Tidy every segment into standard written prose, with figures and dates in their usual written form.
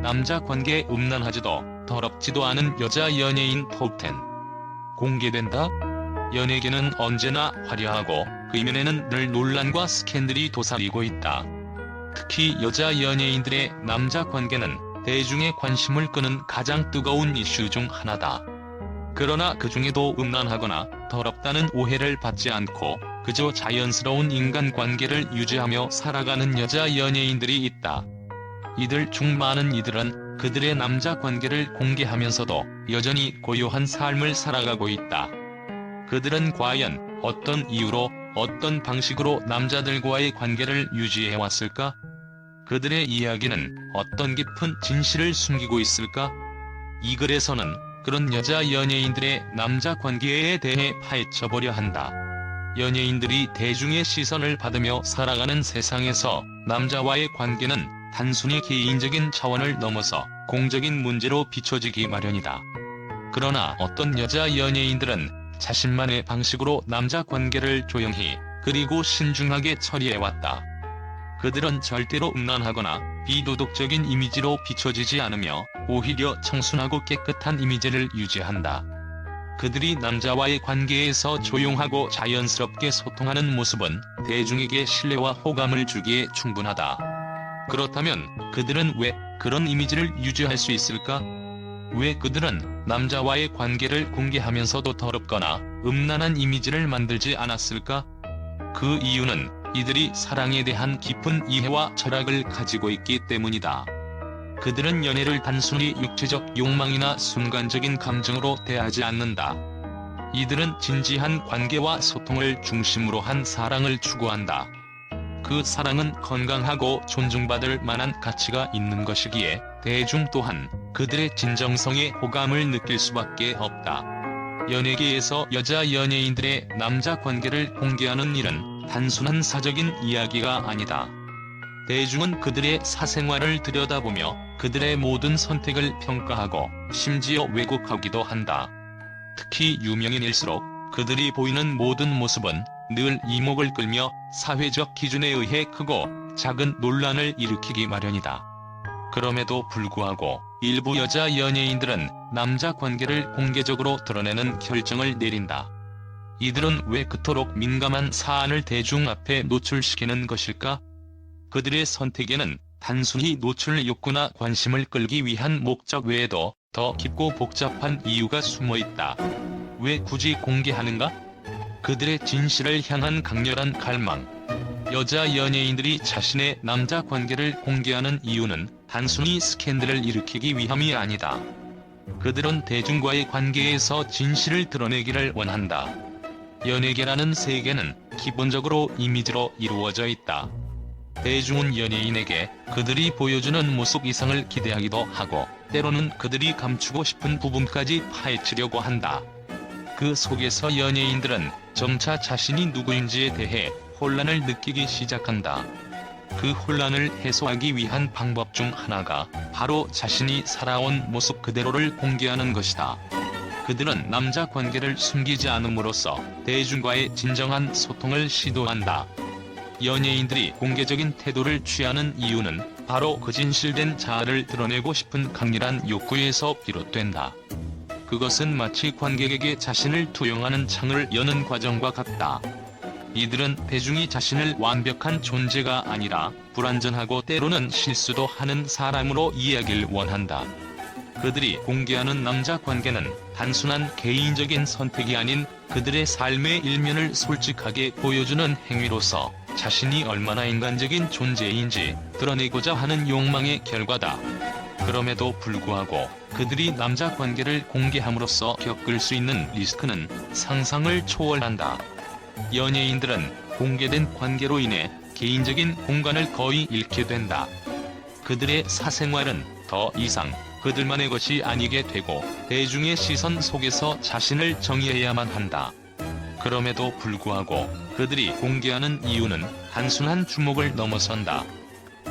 남자 관계 음란하지도 더럽지도 않은 여자 연예인 톱10 공개된다. 연예계는 언제나 화려하고 그 이면에는 늘 논란과 스캔들이 도사리고 있다. 특히 여자 연예인들의 남자 관계는 대중의 관심을 끄는 가장 뜨거운 이슈 중 하나다. 그러나 그 중에도 음란하거나 더럽다는 오해를 받지 않고 그저 자연스러운 인간관계를 유지하며 살아가는 여자 연예인들이 있다. 이들 중 많은 이들은 그들의 남자 관계를 공개하면서도 여전히 고요한 삶을 살아가고 있다. 그들은 과연 어떤 이유로 어떤 방식으로 남자들과의 관계를 유지해왔을까? 그들의 이야기는 어떤 깊은 진실을 숨기고 있을까? 이 글에서는 그런 여자 연예인들의 남자 관계에 대해 파헤쳐보려 한다. 연예인들이 대중의 시선을 받으며 살아가는 세상에서 남자와의 관계는 단순히 개인적인 차원을 넘어서 공적인 문제로 비춰지기 마련이다. 그러나 어떤 여자 연예인들은 자신만의 방식으로 남자 관계를 조용히 그리고 신중하게 처리해왔다. 그들은 절대로 음란하거나 비도덕적인 이미지로 비춰지지 않으며 오히려 청순하고 깨끗한 이미지를 유지한다. 그들이 남자와의 관계에서 조용하고 자연스럽게 소통하는 모습은 대중에게 신뢰와 호감을 주기에 충분하다. 그렇다면 그들은 왜 그런 이미지를 유지할 수 있을까? 왜 그들은 남자와의 관계를 공개하면서도 더럽거나 음란한 이미지를 만들지 않았을까? 그 이유는 이들이 사랑에 대한 깊은 이해와 철학을 가지고 있기 때문이다. 그들은 연애를 단순히 육체적 욕망이나 순간적인 감정으로 대하지 않는다. 이들은 진지한 관계와 소통을 중심으로 한 사랑을 추구한다. 그 사랑은 건강하고 존중받을 만한 가치가 있는 것이기에 대중 또한 그들의 진정성에 호감을 느낄 수밖에 없다. 연예계에서 여자 연예인들의 남자 관계를 공개하는 일은 단순한 사적인 이야기가 아니다. 대중은 그들의 사생활을 들여다보며 그들의 모든 선택을 평가하고 심지어 왜곡하기도 한다. 특히 유명인일수록 그들이 보이는 모든 모습은 늘 이목을 끌며 사회적 기준에 의해 크고 작은 논란을 일으키기 마련이다. 그럼에도 불구하고 일부 여자 연예인들은 남자 관계를 공개적으로 드러내는 결정을 내린다. 이들은 왜 그토록 민감한 사안을 대중 앞에 노출시키는 것일까? 그들의 선택에는 단순히 노출 욕구나 관심을 끌기 위한 목적 외에도 더 깊고 복잡한 이유가 숨어있다. 왜 굳이 공개하는가? 그들의 진실을 향한 강렬한 갈망. 여자 연예인들이 자신의 남자 관계를 공개하는 이유는 단순히 스캔들을 일으키기 위함이 아니다. 그들은 대중과의 관계에서 진실을 드러내기를 원한다. 연예계라는 세계는 기본적으로 이미지로 이루어져 있다. 대중은 연예인에게 그들이 보여주는 모습 이상을 기대하기도 하고 때로는 그들이 감추고 싶은 부분까지 파헤치려고 한다. 그 속에서 연예인들은 점차 자신이 누구인지에 대해 혼란을 느끼기 시작한다. 그 혼란을 해소하기 위한 방법 중 하나가 바로 자신이 살아온 모습 그대로를 공개하는 것이다. 그들은 남자 관계를 숨기지 않음으로써 대중과의 진정한 소통을 시도한다. 연예인들이 공개적인 태도를 취하는 이유는 바로 그 진실된 자아를 드러내고 싶은 강렬한 욕구에서 비롯된다. 그것은 마치 관객에게 자신을 투영하는 창을 여는 과정과 같다. 이들은 대중이 자신을 완벽한 존재가 아니라 불완전하고 때로는 실수도 하는 사람으로 이해하길 원한다. 그들이 공개하는 남자 관계는 단순한 개인적인 선택이 아닌 그들의 삶의 일면을 솔직하게 보여주는 행위로서 자신이 얼마나 인간적인 존재인지 드러내고자 하는 욕망의 결과다. 그럼에도 불구하고 그들이 남자 관계를 공개함으로써 겪을 수 있는 리스크는 상상을 초월한다. 연예인들은 공개된 관계로 인해 개인적인 공간을 거의 잃게 된다. 그들의 사생활은 더 이상 그들만의 것이 아니게 되고 대중의 시선 속에서 자신을 정의해야만 한다. 그럼에도 불구하고 그들이 공개하는 이유는 단순한 주목을 넘어선다.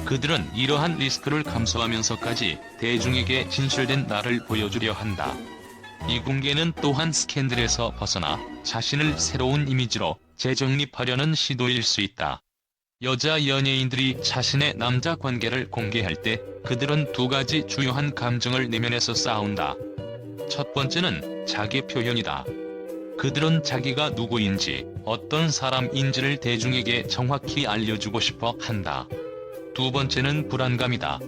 그들은 이러한 리스크를 감수하면서까지 대중에게 진실된 나를 보여주려 한다. 이 공개는 또한 스캔들에서 벗어나 자신을 새로운 이미지로 재정립하려는 시도일 수 있다. 여자 연예인들이 자신의 남자 관계를 공개할 때 그들은 두 가지 주요한 감정을 내면해서 싸운다. 첫 번째는 자기 표현이다. 그들은 자기가 누구인지, 어떤 사람인지를 대중에게 정확히 알려주고 싶어 한다. 두 번째는 불안감이다.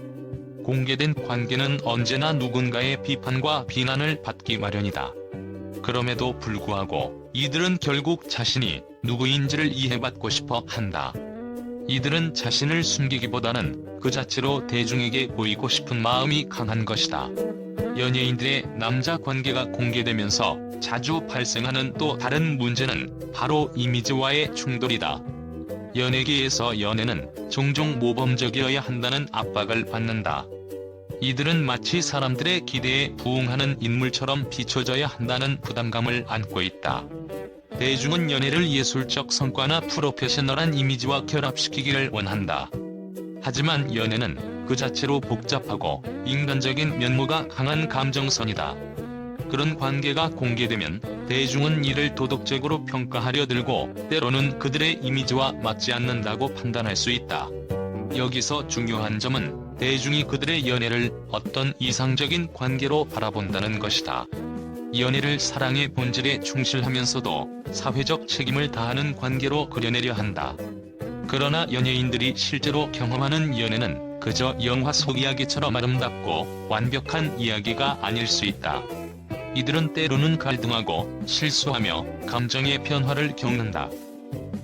공개된 관계는 언제나 누군가의 비판과 비난을 받기 마련이다. 그럼에도 불구하고 이들은 결국 자신이 누구인지를 이해받고 싶어 한다. 이들은 자신을 숨기기보다는 그 자체로 대중에게 보이고 싶은 마음이 강한 것이다. 연예인들의 남자 관계가 공개되면서 자주 발생하는 또 다른 문제는 바로 이미지와의 충돌이다. 연예계에서 연예는 종종 모범적이어야 한다는 압박을 받는다. 이들은 마치 사람들의 기대에 부응하는 인물처럼 비춰져야 한다는 부담감을 안고 있다. 대중은 연예를 예술적 성과나 프로페셔널한 이미지와 결합시키기를 원한다. 하지만 연예는 그 자체로 복잡하고 인간적인 면모가 강한 감정선이다. 그런 관계가 공개되면 대중은 이를 도덕적으로 평가하려 들고 때로는 그들의 이미지와 맞지 않는다고 판단할 수 있다. 여기서 중요한 점은 대중이 그들의 연예를 어떤 이상적인 관계로 바라본다는 것이다. 연예를 사랑의 본질에 충실하면서도 사회적 책임을 다하는 관계로 그려내려 한다. 그러나 연예인들이 실제로 경험하는 연예는 그저 영화 속 이야기처럼 아름답고 완벽한 이야기가 아닐 수 있다. 이들은 때로는 갈등하고 실수하며 감정의 변화를 겪는다.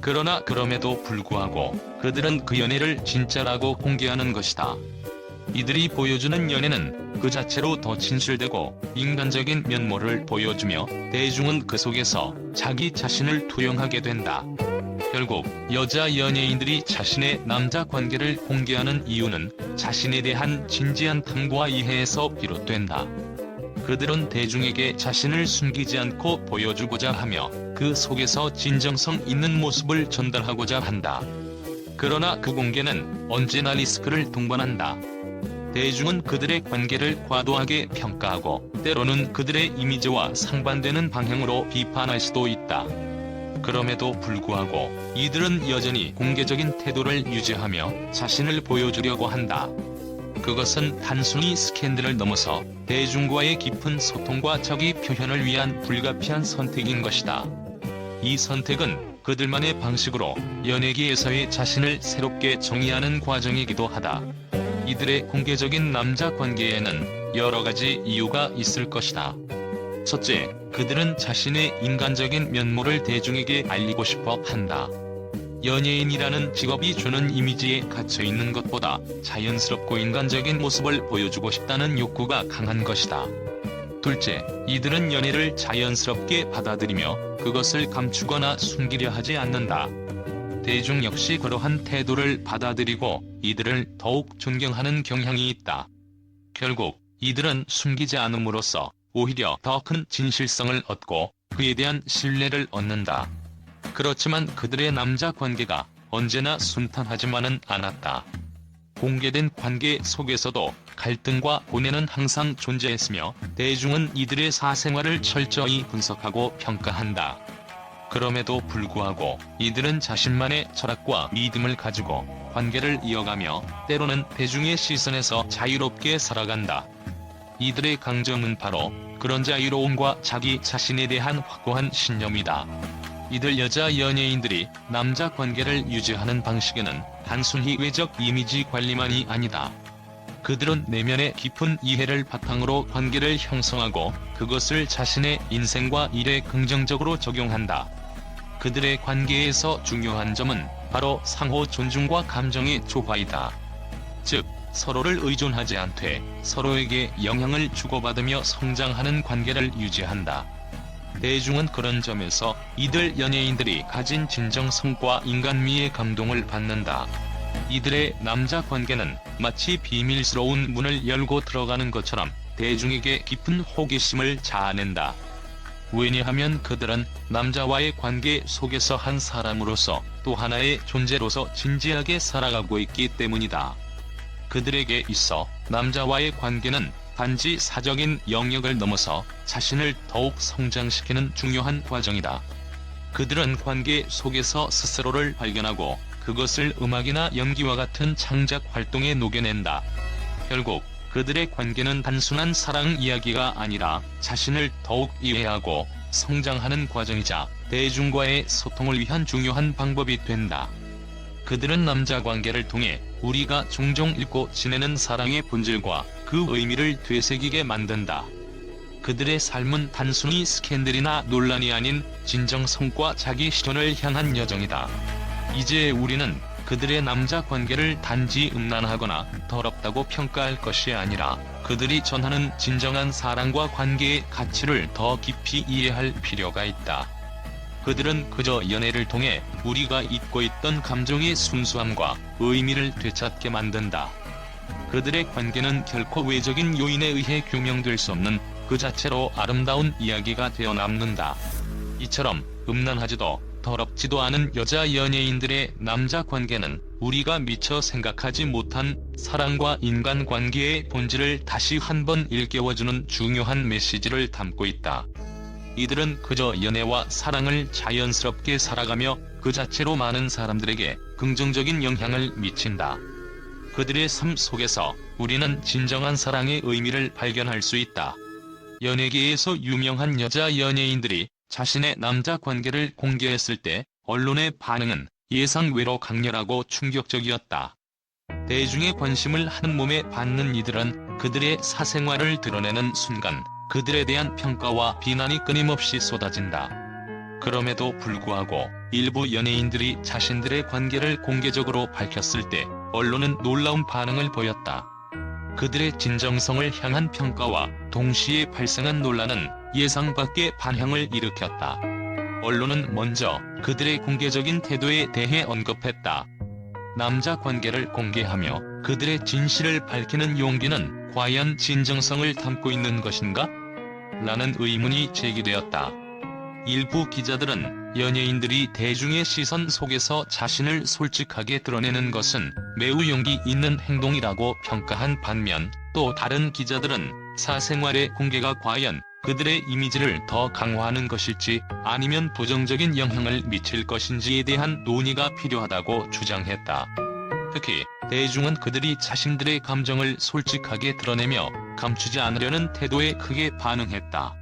그러나 그럼에도 불구하고 그들은 그 연예를 진짜라고 공개하는 것이다. 이들이 보여주는 연예는 그 자체로 더 진실되고 인간적인 면모를 보여주며 대중은 그 속에서 자기 자신을 투영하게 된다. 결국 여자 연예인들이 자신의 남자 관계를 공개하는 이유는 자신에 대한 진지한 탐구와 이해에서 비롯된다. 그들은 대중에게 자신을 숨기지 않고 보여주고자 하며 그 속에서 진정성 있는 모습을 전달하고자 한다. 그러나 그 공개는 언제나 리스크를 동반한다. 대중은 그들의 관계를 과도하게 평가하고 때로는 그들의 이미지와 상반되는 방향으로 비판할 수도 있다. 그럼에도 불구하고 이들은 여전히 공개적인 태도를 유지하며 자신을 보여주려고 한다. 그것은 단순히 스캔들을 넘어서 대중과의 깊은 소통과 자기 표현을 위한 불가피한 선택인 것이다. 이 선택은 그들만의 방식으로 연예계에서의 자신을 새롭게 정의하는 과정이기도 하다. 이들의 공개적인 남자 관계에는 여러 가지 이유가 있을 것이다. 첫째, 그들은 자신의 인간적인 면모를 대중에게 알리고 싶어 한다. 연예인이라는 직업이 주는 이미지에 갇혀 있는 것보다 자연스럽고 인간적인 모습을 보여주고 싶다는 욕구가 강한 것이다. 둘째, 이들은 연예를 자연스럽게 받아들이며 그것을 감추거나 숨기려 하지 않는다. 대중 역시 그러한 태도를 받아들이고 이들을 더욱 존경하는 경향이 있다. 결국 이들은 숨기지 않음으로써 오히려 더 큰 진실성을 얻고 그에 대한 신뢰를 얻는다. 그렇지만 그들의 남자 관계가 언제나 순탄하지만은 않았다. 공개된 관계 속에서도 갈등과 고뇌는 항상 존재했으며 대중은 이들의 사생활을 철저히 분석하고 평가한다. 그럼에도 불구하고 이들은 자신만의 철학과 믿음을 가지고 관계를 이어가며 때로는 대중의 시선에서 자유롭게 살아간다. 이들의 강점은 바로 그런 자유로움과 자기 자신에 대한 확고한 신념이다. 이들 여자 연예인들이 남자 관계를 유지하는 방식에는 단순히 외적 이미지 관리만이 아니다. 그들은 내면의 깊은 이해를 바탕으로 관계를 형성하고 그것을 자신의 인생과 일에 긍정적으로 적용한다. 그들의 관계에서 중요한 점은 바로 상호 존중과 감정의 조화이다. 즉, 서로를 의존하지 않되 서로에게 영향을 주고받으며 성장하는 관계를 유지한다. 대중은 그런 점에서 이들 연예인들이 가진 진정성과 인간미에 감동을 받는다. 이들의 남자 관계는 마치 비밀스러운 문을 열고 들어가는 것처럼 대중에게 깊은 호기심을 자아낸다. 왜냐하면 그들은 남자와의 관계 속에서 한 사람으로서 또 하나의 존재로서 진지하게 살아가고 있기 때문이다. 그들에게 있어 남자와의 관계는 단지 사적인 영역을 넘어서 자신을 더욱 성장시키는 중요한 과정이다. 그들은 관계 속에서 스스로를 발견하고 그것을 음악이나 연기와 같은 창작 활동에 녹여낸다. 결국 그들의 관계는 단순한 사랑 이야기가 아니라 자신을 더욱 이해하고 성장하는 과정이자 대중과의 소통을 위한 중요한 방법이 된다. 그들은 남자 관계를 통해 우리가 종종 잊고 지내는 사랑의 본질과 그 의미를 되새기게 만든다. 그들의 삶은 단순히 스캔들이나 논란이 아닌 진정성과 자기 실현을 향한 여정이다. 이제 우리는 그들의 남자 관계를 단지 음란하거나 더럽다고 평가할 것이 아니라 그들이 전하는 진정한 사랑과 관계의 가치를 더 깊이 이해할 필요가 있다. 그들은 그저 연애를 통해 우리가 잊고 있던 감정의 순수함과 의미를 되찾게 만든다. 그들의 관계는 결코 외적인 요인에 의해 규명될 수 없는 그 자체로 아름다운 이야기가 되어 남는다. 이처럼 음란하지도 더럽지도 않은 여자 연예인들의 남자 관계는 우리가 미처 생각하지 못한 사랑과 인간관계의 본질을 다시 한번 일깨워주는 중요한 메시지를 담고 있다. 이들은 그저 연애와 사랑을 자연스럽게 살아가며 그 자체로 많은 사람들에게 긍정적인 영향을 미친다. 그들의 삶 속에서 우리는 진정한 사랑의 의미를 발견할 수 있다. 연예계에서 유명한 여자 연예인들이 자신의 남자 관계를 공개했을 때 언론의 반응은 예상외로 강렬하고 충격적이었다. 대중의 관심을 한몸에 받는 이들은 그들의 사생활을 드러내는 순간 그들에 대한 평가와 비난이 끊임없이 쏟아진다. 그럼에도 불구하고 일부 연예인들이 자신들의 관계를 공개적으로 밝혔을 때 언론은 놀라운 반응을 보였다. 그들의 진정성을 향한 평가와 동시에 발생한 논란은 예상 밖의 반향을 일으켰다. 언론은 먼저 그들의 공개적인 태도에 대해 언급했다. 남자 관계를 공개하며 그들의 진실을 밝히는 용기는 과연 진정성을 담고 있는 것인가? 라는 의문이 제기되었다. 일부 기자들은 연예인들이 대중의 시선 속에서 자신을 솔직하게 드러내는 것은 매우 용기 있는 행동이라고 평가한 반면, 또 다른 기자들은 사생활의 공개가 과연 그들의 이미지를 더 강화하는 것일지 아니면 부정적인 영향을 미칠 것인지에 대한 논의가 필요하다고 주장했다. 특히 대중은 그들이 자신들의 감정을 솔직하게 드러내며 감추지 않으려는 태도에 크게 반응했다.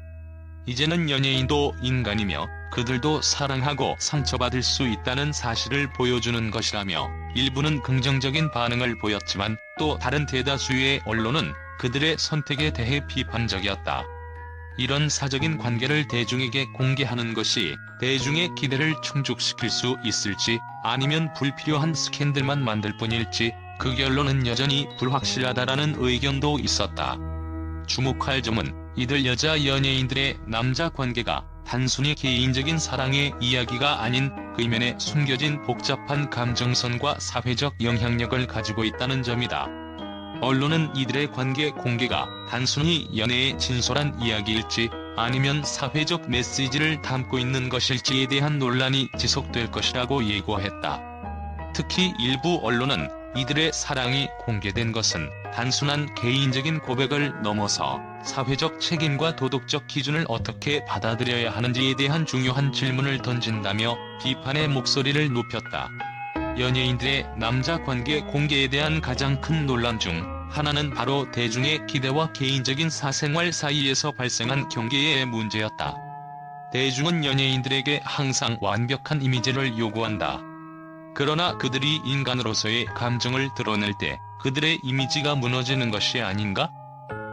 이제는 연예인도 인간이며 그들도 사랑하고 상처받을 수 있다는 사실을 보여주는 것이라며 일부는 긍정적인 반응을 보였지만 또 다른 대다수의 언론은 그들의 선택에 대해 비판적이었다. 이런 사적인 관계를 대중에게 공개하는 것이 대중의 기대를 충족시킬 수 있을지 아니면 불필요한 스캔들만 만들 뿐일지 그 결론은 여전히 불확실하다라는 의견도 있었다. 주목할 점은 이들 여자 연예인들의 남자 관계가 단순히 개인적인 사랑의 이야기가 아닌 그 이면에 숨겨진 복잡한 감정선과 사회적 영향력을 가지고 있다는 점이다. 언론은 이들의 관계 공개가 단순히 연애의 진솔한 이야기일지 아니면 사회적 메시지를 담고 있는 것일지에 대한 논란이 지속될 것이라고 예고했다. 특히 일부 언론은 이들의 사랑이 공개된 것은 단순한 개인적인 고백을 넘어서 사회적 책임과 도덕적 기준을 어떻게 받아들여야 하는지에 대한 중요한 질문을 던진다며 비판의 목소리를 높였다. 연예인들의 남자 관계 공개에 대한 가장 큰 논란 중 하나는 바로 대중의 기대와 개인적인 사생활 사이에서 발생한 경계의 문제였다. 대중은 연예인들에게 항상 완벽한 이미지를 요구한다. 그러나 그들이 인간으로서의 감정을 드러낼 때 그들의 이미지가 무너지는 것이 아닌가?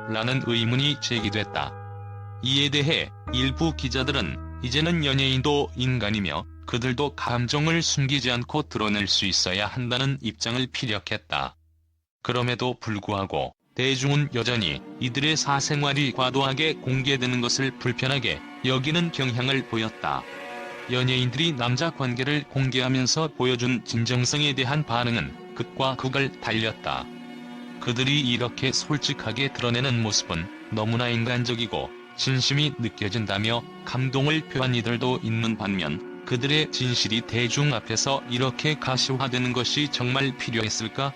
라는 의문이 제기됐다. 이에 대해 일부 기자들은 이제는 연예인도 인간이며 그들도 감정을 숨기지 않고 드러낼 수 있어야 한다는 입장을 피력했다. 그럼에도 불구하고 대중은 여전히 이들의 사생활이 과도하게 공개되는 것을 불편하게 여기는 경향을 보였다. 연예인들이 남자 관계를 공개하면서 보여준 진정성에 대한 반응은 극과 극을 달렸다. 그들이 이렇게 솔직하게 드러내는 모습은 너무나 인간적이고 진심이 느껴진다며 감동을 표한 이들도 있는 반면 그들의 진실이 대중 앞에서 이렇게 가시화되는 것이 정말 필요했을까?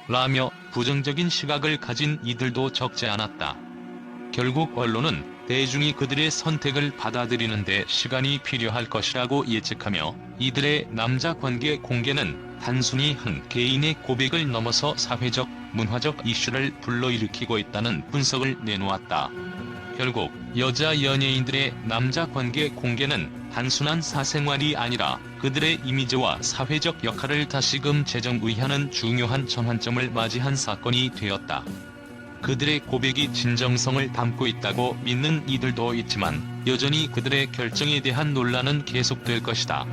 라며 부정적인 시각을 가진 이들도 적지 않았다. 결국 언론은 대중이 그들의 선택을 받아들이는데 시간이 필요할 것이라고 예측하며 이들의 남자 관계 공개는 단순히 한 개인의 고백을 넘어서 사회적, 문화적 이슈를 불러일으키고 있다는 분석을 내놓았다. 결국 여자 연예인들의 남자 관계 공개는 단순한 사생활이 아니라 그들의 이미지와 사회적 역할을 다시금 재정의하는 중요한 전환점을 맞이한 사건이 되었다. 그들의 고백이 진정성을 담고 있다고 믿는 이들도 있지만 여전히 그들의 결정에 대한 논란은 계속될 것이다.